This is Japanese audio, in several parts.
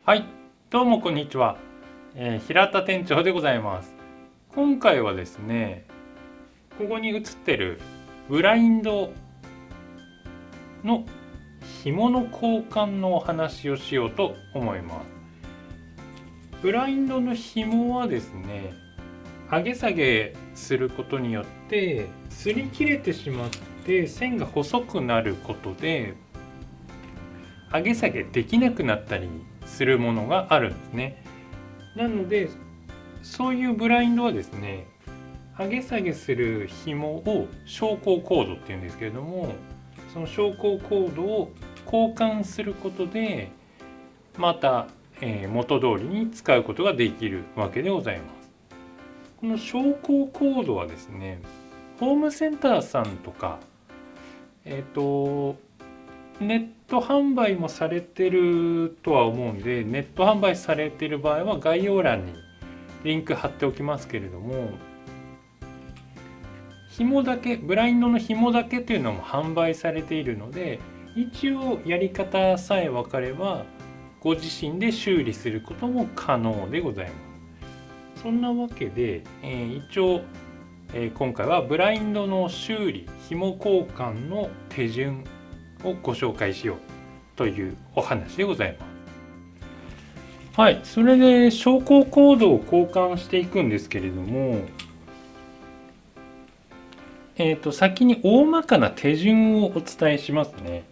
はい、どうもこんにちは、平田店長でございます。今回はですね、ここに映ってるブラインドの紐の交換のお話をしようと思います。ブラインドの紐はですね、上げ下げすることによって擦り切れてしまって線が細くなることで上げ下げできなくなったりするものがあるんですね。なのでそういうブラインドはですね、上げ下げする紐を昇降コードっていうんですけれども、その昇降コードを交換することでまた元通りに使うことができるわけでございます。この昇降コードはですね、ホームセンターさんとかネット販売もされてるとは思うんで、ネット販売されてる場合は概要欄にリンク貼っておきますけれども、紐だけ、ブラインドの紐だけというのも販売されているので、一応やり方さえ分かればご自身で修理することも可能でございます。そんなわけで、一応、今回はブラインドの修理、紐交換の手順をご紹介しようというお話でございます。はい、それで昇降コードを交換していくんですけれども、先に大まかな手順をお伝えしますね。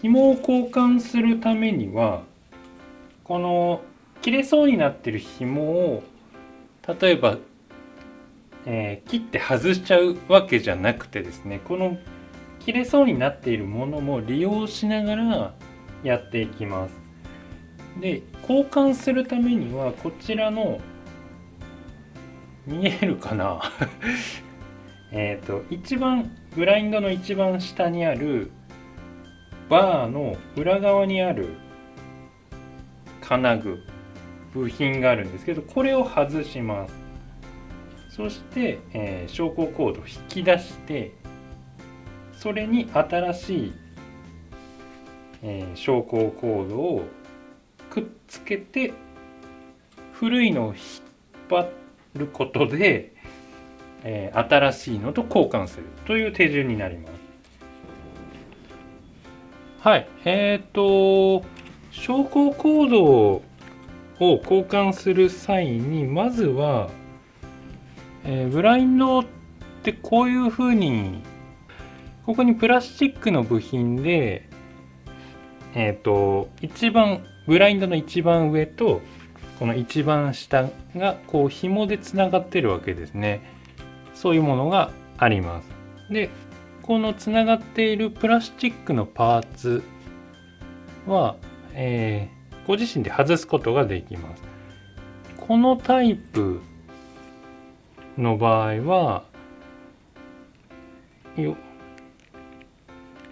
紐を交換するためには、この切れそうになっている紐を例えば、切って外しちゃうわけじゃなくてですね、この切れそうになっているものも利用しながらやっていきます。で、交換するためにはこちらの見えるかな一番ブラインドの一番下にあるバーの裏側にある金具部品があるんですけど、これを外します。そして、昇降コードを引き出して、それに新しい、昇降コードをくっつけて、古いのを引っ張ることで、新しいのと交換するという手順になります。はい、昇降コードを交換する際に、まずは、ブラインドってこういうふうに、ここにプラスチックの部品で、一番ブラインドの一番上とこの一番下がこう紐でつながってるわけですね。そういうものがあります。で、このつながっているプラスチックのパーツは、ご自身で外すことができます。このタイプの場合は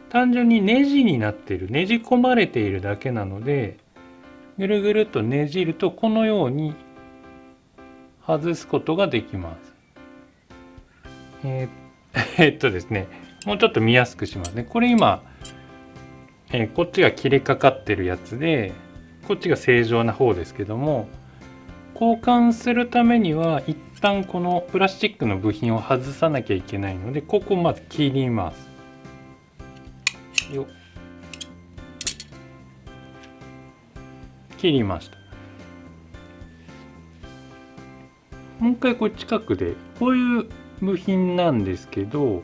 単純にネジになっている、ねじ込まれているだけなので、ぐるぐるっとねじるとこのように外すことができます。ですね、もうちょっと見やすくしますね。これ今、こっちが切れかかってるやつで、こっちが正常な方ですけども、交換するためには一旦このプラスチックの部品を外さなきゃいけないので、ここをまず切ります。よっ、切りました。もう一回これ近くで、こういう部品なんですけど、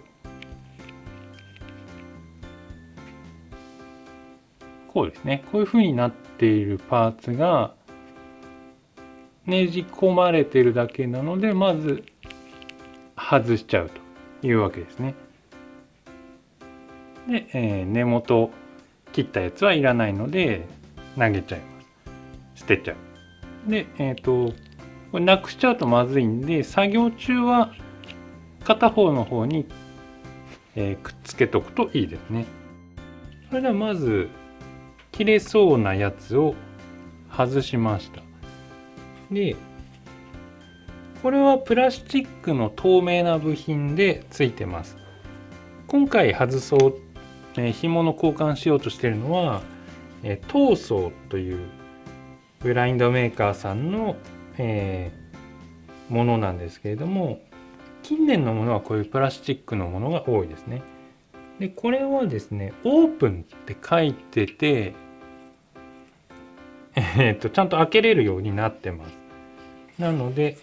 こうですね、こういう風になっているパーツがねじ込まれてるだけなので、まず外しちゃうというわけですね。で、根元切ったやつはいらないので投げちゃいます。捨てちゃう。で、これなくしちゃうとまずいんで、作業中は片方の方に、くっつけとくといいですね。それではまず切れそうなやつを外しました。で、これはプラスチックの透明な部品でついてます。今回外そう、紐の交換しようとしているのはトーソーというブラインドメーカーさんの、ものなんですけれども、近年のものはこういうプラスチックのものが多いですね。でこれはですねオープンって書いてて、ちゃんと開けれるようになってます。なので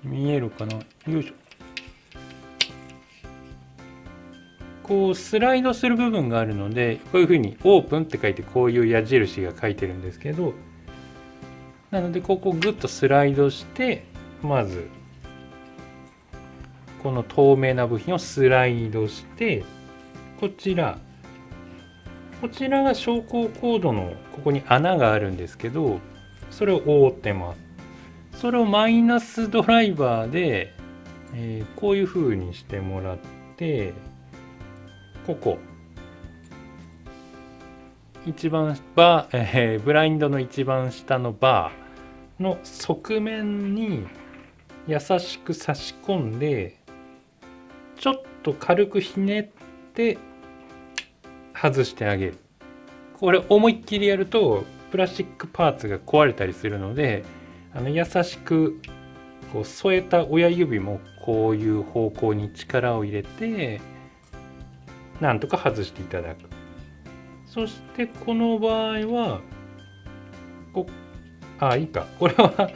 見えるかな、よいしょ。こうスライドする部分があるので、こういうふうにオープンって書いてこういう矢印が書いてるんですけど、なのでここをグッとスライドして、まずこの透明な部品をスライドして、こちらが昇降コードのここに穴があるんですけど、それを覆ってます。それをマイナスドライバーで、こういう風にしてもらって、ここ一番ブラインドの一番下のバーの側面に優しく差し込んで、ちょっと軽くひねって外してあげる。これ思いっきりやるとプラスチックパーツが壊れたりするので、優しくこう添えた親指もこういう方向に力を入れてなんとか外していただく。そしてこの場合はいいか、これは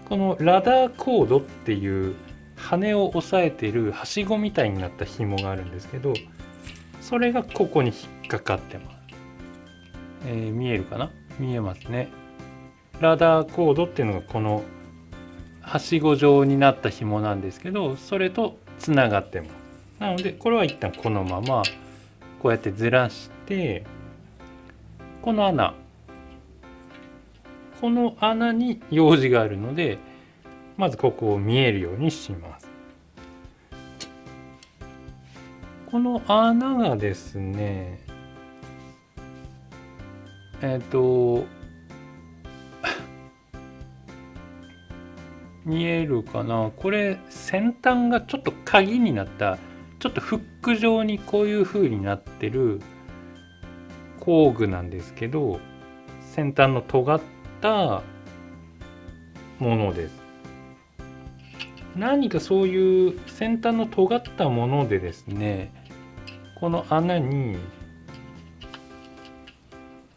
このラダーコードっていう羽を押さえているはしごみたいになった紐があるんですけど、それがここに引っかかってます。見えるかな、見えますね。ラダーコードっていうのがこのはしご状になった紐なんですけど、それとつながってます。なのでこれは一旦このままこうやってずらして、この穴に用事があるので、まずここを見えるようにします。この穴がですね、見えるかな、これ先端がちょっと鍵になった、ちょっとフック状にこういう風になってる工具なんですけど、先端の尖ったものです。何かそういう先端の尖ったものでですね、この穴に、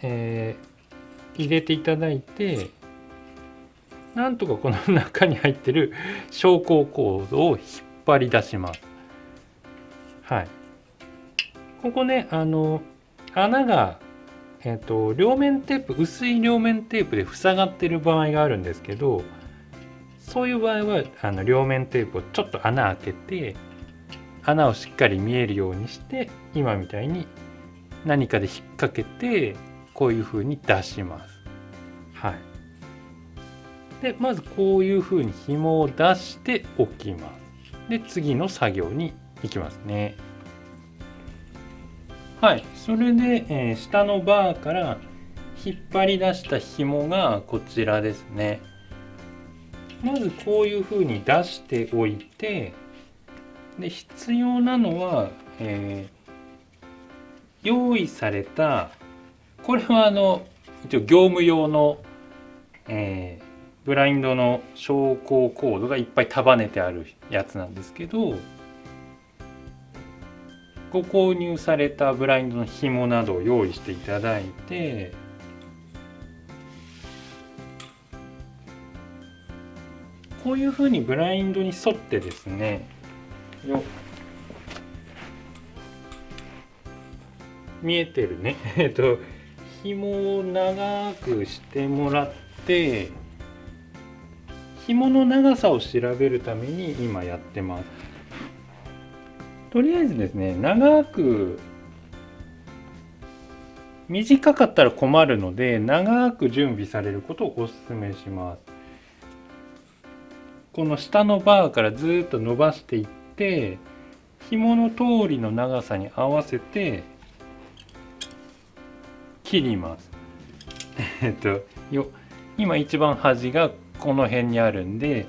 入れていただいて、なんとかこの中に入ってる昇降コードを引っ張り出します。はい。ここね、穴が、両面テープ、薄い両面テープで塞がってる場合があるんですけど、そういう場合は両面テープをちょっと穴開けて、穴をしっかり見えるようにして、今みたいに何かで引っ掛けてこういう風に出します。はい。でまずこういう風に紐を出しておきます。で次の作業に行きますね。はい、それで、下のバーから引っ張り出した紐がこちらですね。まずこういう風に出しておいて、で必要なのは、用意された、これは一応業務用の、ブラインドの昇降コードがいっぱい束ねてあるやつなんですけど、ご購入されたブラインドの紐などを用意していただいて、こういうふうにブラインドに沿ってですね、見えてるね紐を長くしてもらって、紐の長さを調べるために今やってます。とりあえずですね、長く、短かったら困るので長く準備されることをお勧めします。この下のバーからずっと伸ばしていって、紐の通りの長さに合わせて切ります。今一番端がこの辺にあるんで、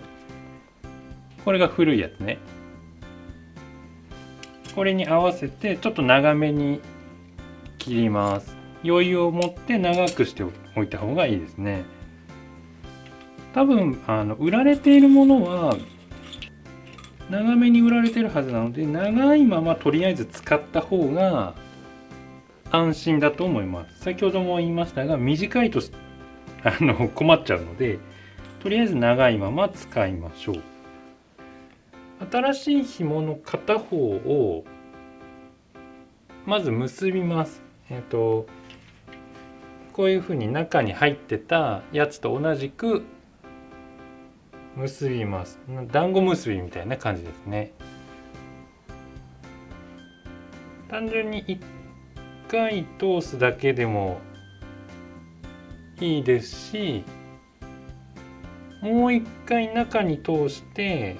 これが古いやつね。これに合わせてちょっと長めに切ります。余裕を持って長くしておいた方がいいですね。多分売られているものは長めに売られてるはずなので、長いままとりあえず使った方が安心だと思います。先ほども言いましたが、短いと困っちゃうので、とりあえず長いまま使いましょう。新しい紐の片方をまず結びます。こういうふうに中に入ってたやつと同じく結びます。団子結びみたいな感じですね。単純に1回通すだけでもいいですし、もう1回中に通して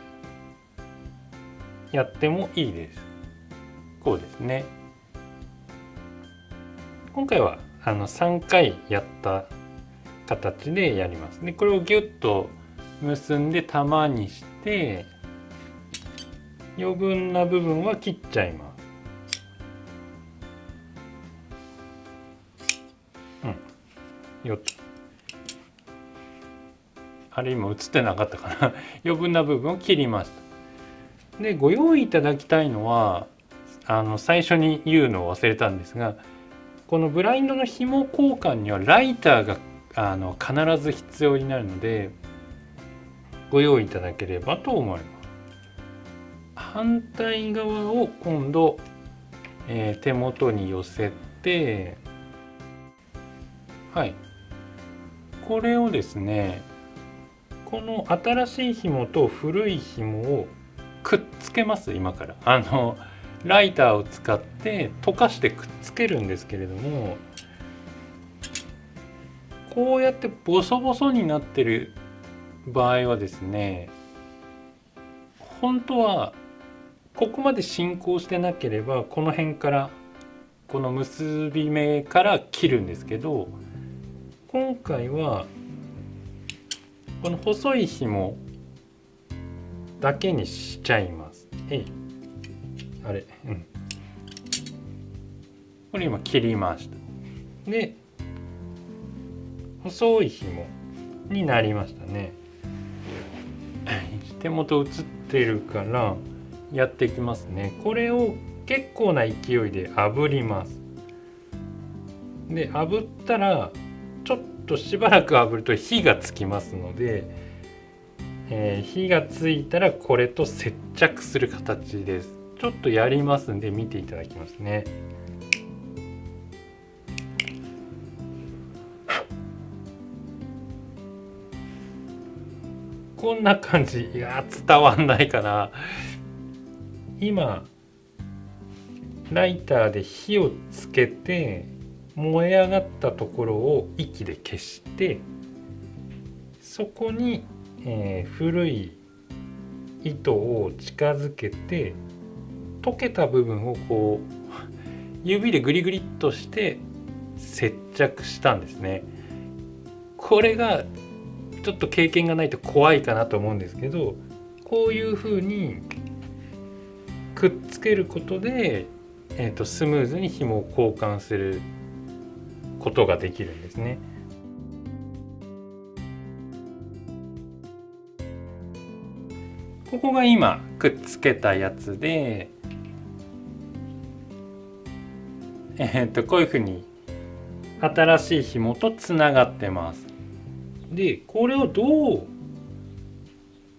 やってもいいです。こうですね。今回は3回やった形でやります。でこれをギュッと結んで玉にして、余分な部分は切っちゃいます。よっと。あれ今映ってなかったかな余分な部分を切りました。でご用意いただきたいのは最初に言うのを忘れたんですが、このブラインドの紐交換にはライターが必ず必要になるので、ご用意いただければと思います。反対側を今度、手元に寄せて、はい、これをですね、この新しい紐と古い紐をくっつけます。今からライターを使って溶かしてくっつけるんですけれども、こうやってボソボソになってる場合はですね、本当はここまで進行してなければこの辺からこの結び目から切るんですけど、今回はこの細い紐だけにしちゃいます。あれ、これ今切りました。で細い紐になりましたね。手元映ってるからやっていきますね。これを結構な勢いで炙ります。で炙ったらちょっとしばらく炙ると火がつきますので、火がついたらこれと接着する形です。ちょっとやりますんで見ていただきますね。こんな感じ。いや伝わんないかな。今ライターで火をつけて燃え上がったところを息で消して、そこに、古い糸を近づけて溶けた部分をこう指でグリグリっとして接着したんですね。これがちょっと経験がないと怖いかなと思うんですけど、こういう風にくっつけることで、スムーズに紐を交換することができるんですね。ここが今くっつけたやつで、こういうふうに新しい紐とつながってます。でこれをどう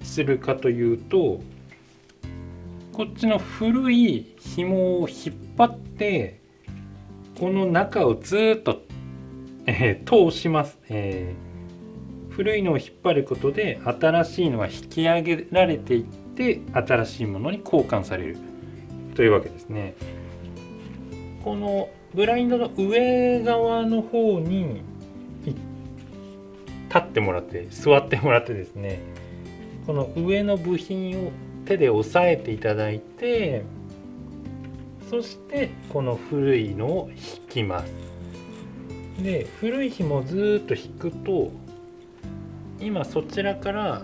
するかというと、こっちの古い紐を引っ張ってこの中をずっと、通します。古いのを引っ張ることで新しいのが引き上げられていって新しいものに交換されるというわけですね。このブラインドの上側の方に立ってもらって座ってもらってですね、この上の部品を手で押さえていただいて、そしてこの古いのを引きます。で古い紐をずっと引くと、今そちらから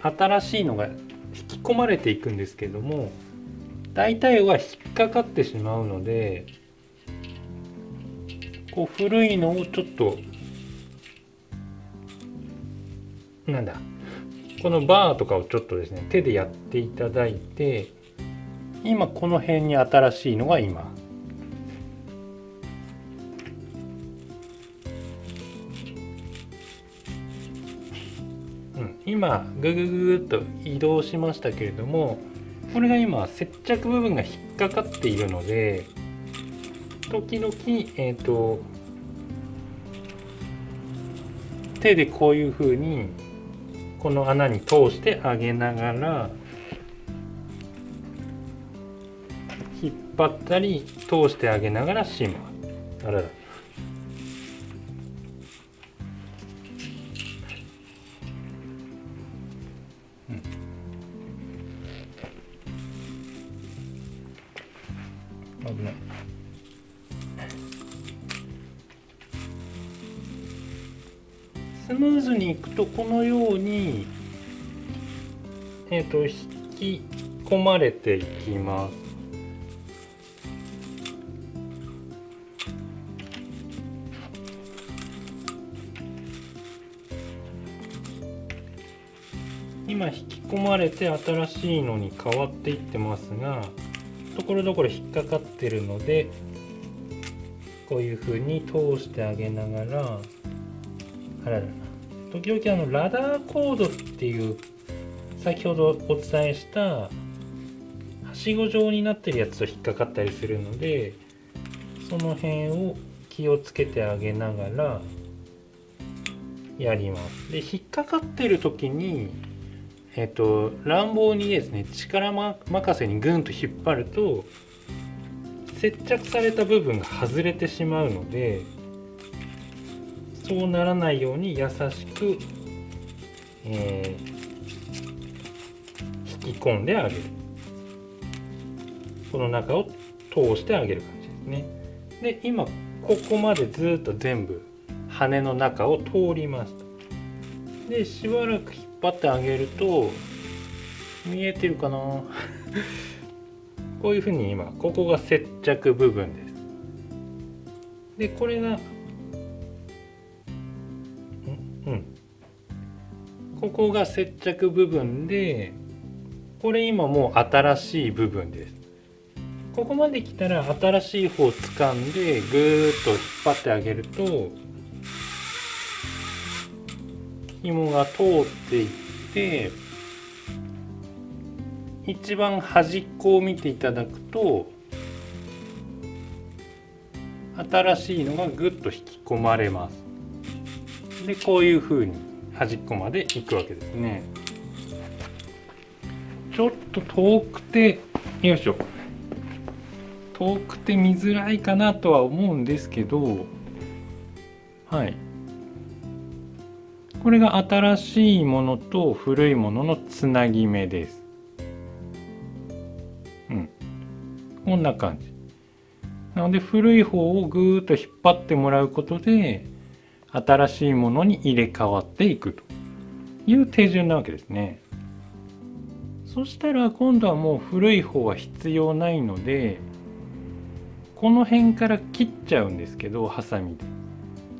新しいのが引き込まれていくんですけども、大体は引っかかってしまうので、こう古いのをちょっとなんだ、このバーとかをちょっとですね手でやっていただいて、今この辺に新しいのが今今ググググっと移動しましたけれども、これが今接着部分が引っかかっているので、時々手でこういう風にこの穴に通してあげながら引っ張ったり通してあげながらします。あらら。危ない。スムーズにいくとこのように引き込まれていきます。今引き込まれて新しいのに変わっていってますが、ところどころ引っかかってるので、こういう風に通してあげながら、あらら、時々ラダーコードっていう先ほどお伝えしたはしご状になってるやつと引っかかったりするので、その辺を気をつけてあげながらやります。で、引っかかってる時に乱暴にですね力任せにグンと引っ張ると接着された部分が外れてしまうので、そうならないように優しく、引き込んであげる。この中を通してあげる感じですね。で、今ここまでずっと全部羽の中を通りました。で、しばらく引っ張ってあげると見えてるかなこういうふうに今ここが接着部分です。で、これがここが接着部分で、これ今もう新しい部分です。ここまで来たら新しい方を掴んでぐーっと引っ張ってあげると紐が通っていって、一番端っこを見ていただくと新しいのがぐっと引き込まれます。で、こういう風に端っこまで行くわけですね。ちょっと遠くて、よいしょ、遠くて見づらいかなとは思うんですけど、はい、これが新しいものと古いもののつなぎ目です。こんな感じなので、古い方をぐーっと引っ張ってもらうことで新しいものに入れ替わっていくという手順なわけですね。そしたら今度はもう古い方は必要ないので、この辺から切っちゃうんですけど、ハサミで。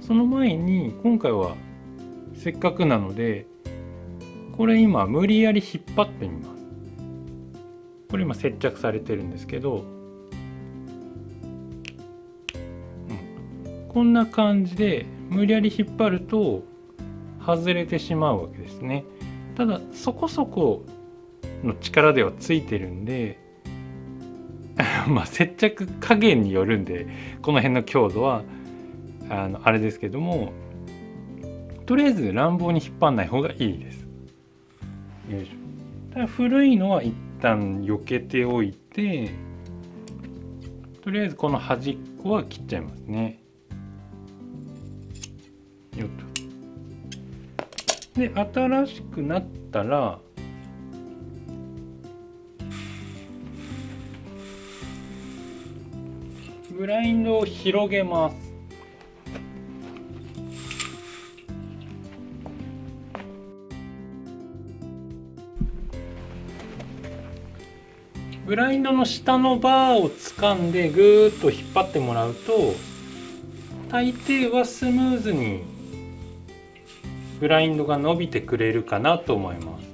その前に今回はせっかくなので、これ今無理やり引っ張ってみます。これ今接着されてるんですけど、こんな感じで無理やり引っ張ると外れてしまうわけですね。ただそこそこの力ではついてるんでまあ接着加減によるんで、この辺の強度はあれですけども、とりあえず乱暴に引っ張んない方がいいです。よいしょ。ただ古いのは一旦避けておいて、とりあえずこの端っこは切っちゃいますね。よっと。で、新しくなったらブラインドを広げます。ブラインドの下のバーを掴んでぐーっと引っ張ってもらうと大抵はスムーズにブラインドが伸びてくれるかなと思います。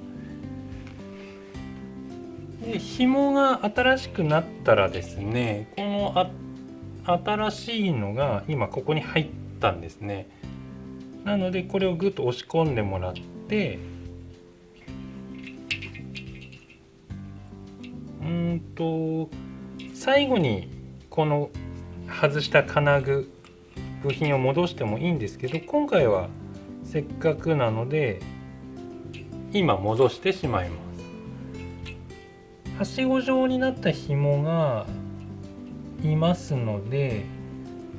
で、紐が新しくなったらですね、この新しいのが今ここに入ったんですね。なのでこれをぐっと押し込んでもらって、最後にこの外した金具部品を戻してもいいんですけど、今回はせっかくなので今戻してしまいます。はしご状になった紐がいますので、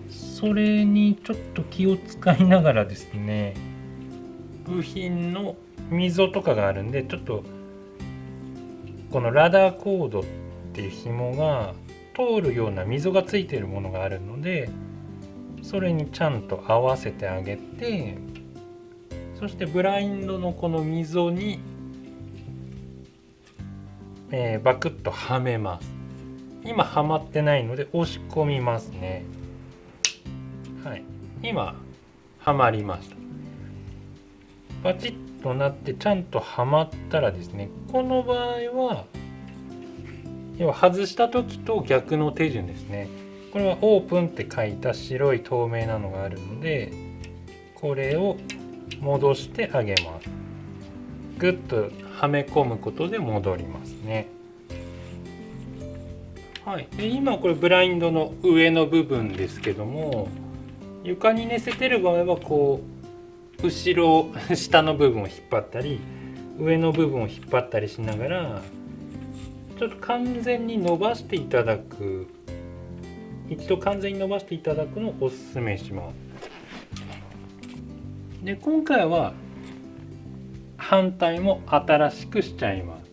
それにちょっと気を使いながらですね、部品の溝とかがあるんで、ちょっとこのラダーコードっていう紐が通るような溝がついているものがあるので、それにちゃんと合わせてあげて、そしてブラインドのこの溝に、バクッとはめます。今はまってないので押し込みますね。はい、今はまりました。バチッとなってちゃんとはまったらですね、この場合は要は外した時と逆の手順ですね。これはオープンって書いた白い透明なのがあるので、これを戻してあげます。ぐっとはめ込むことで戻りますね。はい、で今これブラインドの上の部分ですけども、床に寝せてる場合はこう後ろ下の部分を引っ張ったり上の部分を引っ張ったりしながら、ちょっと完全に伸ばしていただく、一度完全に伸ばしていただくのをおすすめします。で、今回は反対も新しくしちゃいます。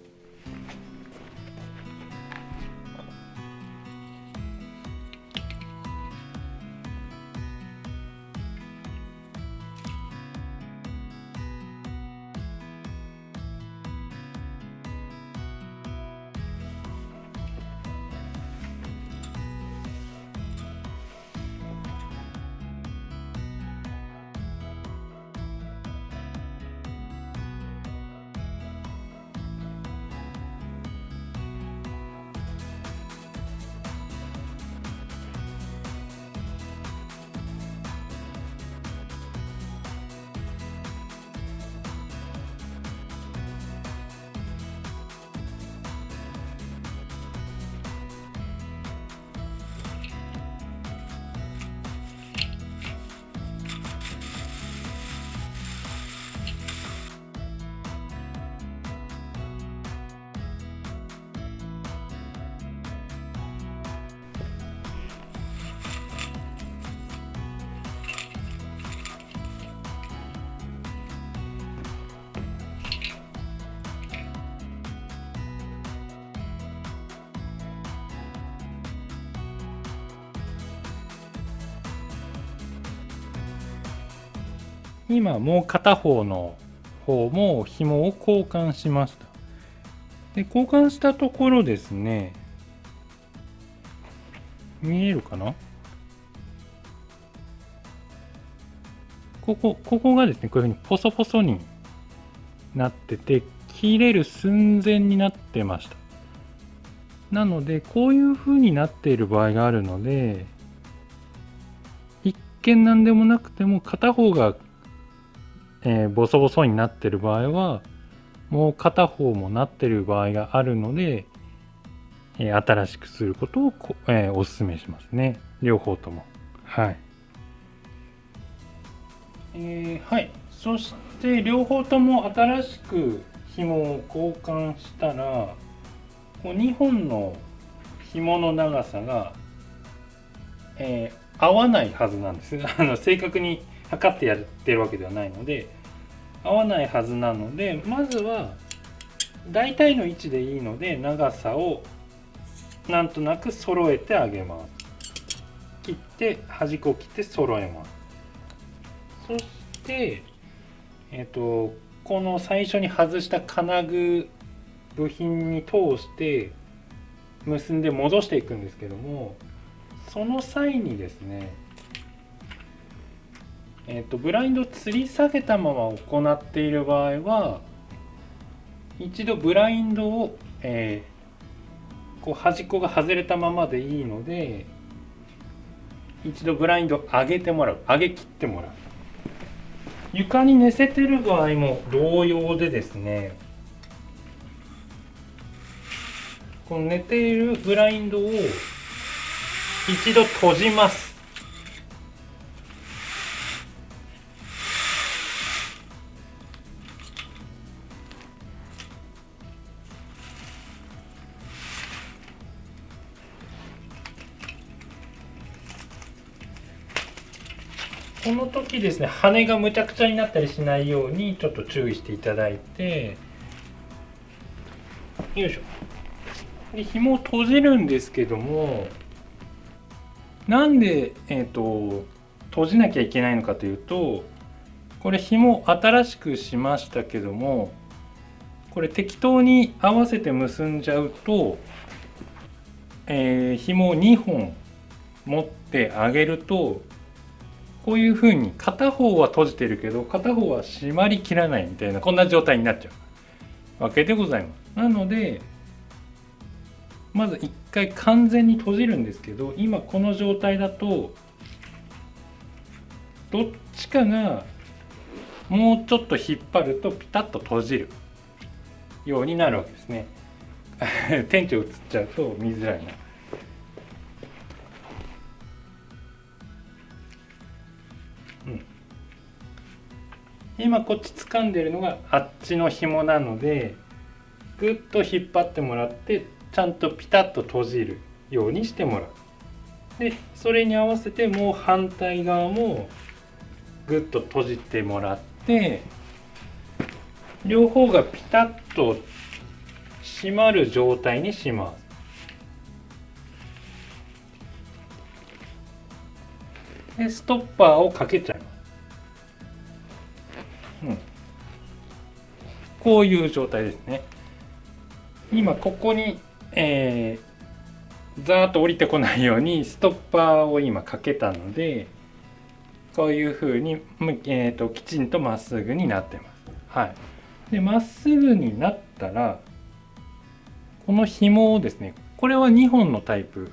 今もう片方の方も紐を交換しました。で、交換したところですね、見えるかな、ここがですね、こういうふうにポソポソになってて、切れる寸前になってました。なのでこういうふうになっている場合があるので、一見何でもなくても片方がボソボソになってる場合は、もう片方もなってる場合があるので、新しくすることをおすすめしますね。両方とも。はい。はい。そして両方とも新しく紐を交換したら、こう2本の紐の長さが、合わないはずなんです。正確に測ってやってるわけではないので合わないはずなので、まずは大体の位置でいいので長さをなんとなく揃えてあげます。切って端っこを切って揃えます。そしてこの最初に外した金具部品に通して結んで戻していくんですけども、その際にですね、ブラインドを吊り下げたまま行っている場合は、一度ブラインドを、こう端っこが外れたままでいいので、一度ブラインドを上げてもらう、上げ切ってもらう。床に寝せてる場合も同様でですね、この寝ているブラインドを一度閉じます。この時ですね、羽がむちゃくちゃになったりしないようにちょっと注意していただいて、よいしょ。で、紐を閉じるんですけども、なんで、閉じなきゃいけないのかというと、これ紐新しくしましたけども、これ適当に合わせて結んじゃうと、紐を2本持ってあげると、こういう風に片方は閉じてるけど片方は締まりきらないみたいな、こんな状態になっちゃうわけでございます。なのでまず一回完全に閉じるんですけど、今この状態だとどっちかがもうちょっと引っ張るとピタッと閉じるようになるわけですね。店長映っちゃうと見づらいな。今こっち掴んでるのがあっちの紐なので、ぐっと引っ張ってもらってちゃんとピタッと閉じるようにしてもらう。でそれに合わせてもう反対側もぐっと閉じてもらって、両方がピタッと閉まる状態にします。でストッパーをかけちゃいます。こういう状態ですね。今ここに、ザーッと降りてこないようにストッパーを今かけたので、こういうふうに、きちんとまっすぐになってます。はい。でまっすぐになったら、この紐をですね、これは2本のタイプ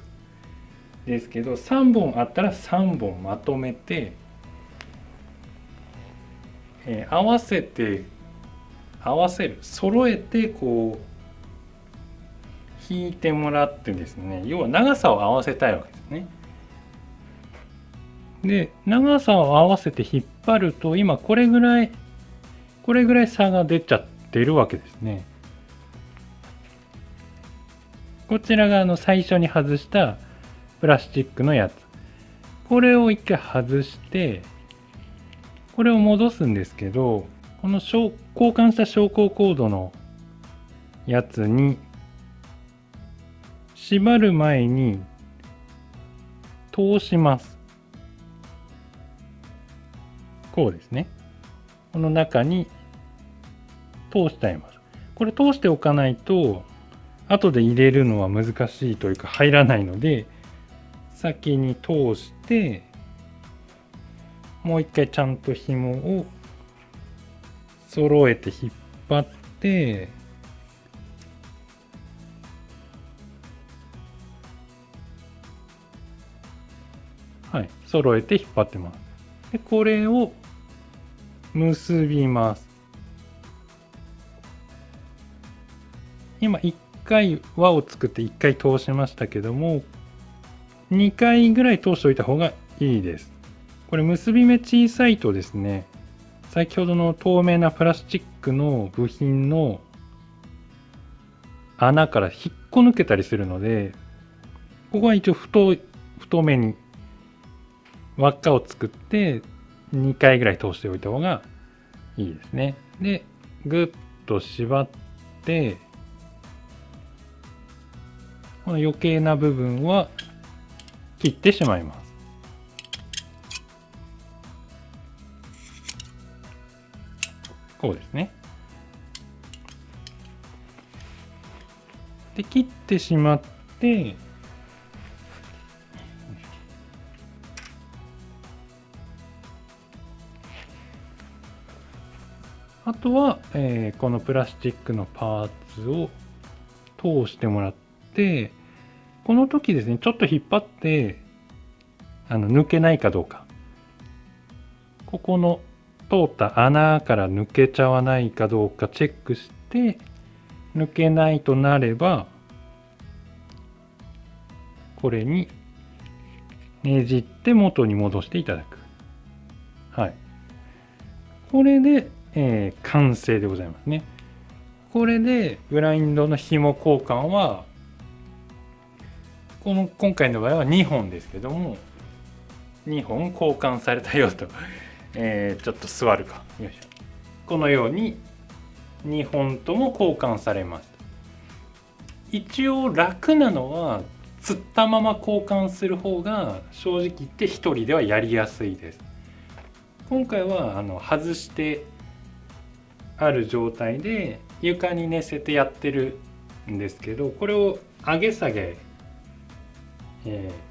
ですけど、3本あったら3本まとめて、合わせる、揃えてこう引いてもらってですね、要は長さを合わせたいわけですね。で長さを合わせて引っ張ると、今これぐらい差が出ちゃってるわけですね。こちらが最初に外したプラスチックのやつ、これを一回外してこれを戻すんですけど、この交換した昇降コードのやつに縛る前に通します。こうですね。この中に通しちゃいます。これ通しておかないと後で入れるのは難しいというか入らないので、先に通してもう一回ちゃんと紐を揃えて引っ張って、はい、揃えて引っ張ってます。でこれを結びます。今1回輪を作って1回通しましたけども、2回ぐらい通しておいた方がいいです。これ結び目小さいとですね、先ほどの透明なプラスチックの部品の穴から引っこ抜けたりするので、ここは一応太めに輪っかを作って2回ぐらい通しておいた方がいいですね。でぐっと縛って、この余計な部分は切ってしまいます。こうですね。で切ってしまって、あとは、このプラスチックのパーツを通してもらって、この時ですね、ちょっと引っ張って抜けないかどうか、ここの通った穴から抜けちゃわないかどうかチェックして、抜けないとなればこれにねじって元に戻していただく。はい、これで、完成でございますね。これでブラインドの紐交換は今回の場合は2本ですけども、2本交換されたよと、ちょっと座るか、よいしょ、このように2本とも交換されます。一応楽なのはつったまま交換する方が正直言って1人ではやりやすいです。今回は外してある状態で床に寝せてやってるんですけど、これを上げ下げ、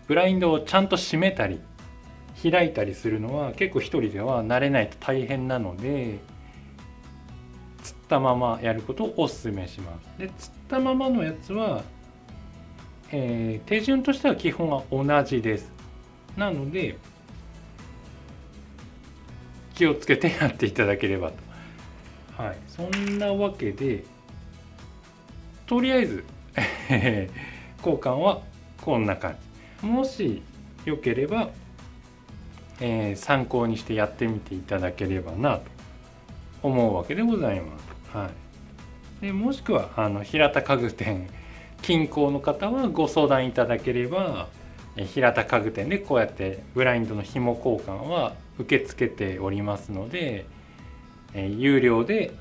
ブラインドをちゃんと閉めたり開いたりするのは結構一人では慣れないと大変なので、つったままやることをお勧めします。で、つったままのやつは、手順としては基本は同じです。なので気をつけてやっていただければと。はい、そんなわけでとりあえず交換はこんな感じ。もしよければ、参考にしてやってみていただければなと思うわけでございます。はい、でもしくは平田家具店近郊の方はご相談いただければ、平田家具店でこうやってブラインドの紐交換は受け付けておりますので、有料で、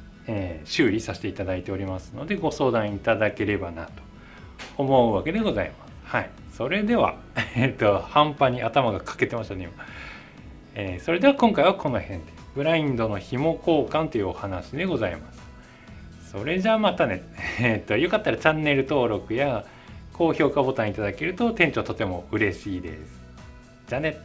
修理させていただいておりますので、ご相談いただければなと思うわけでございます。はい、それでは半端に頭が欠けてましたね今。それでは今回はこの辺でブラインドの紐交換というお話でございます。それじゃあまたね。よかったらチャンネル登録や高評価ボタンいただけると店長とても嬉しいです。じゃあね。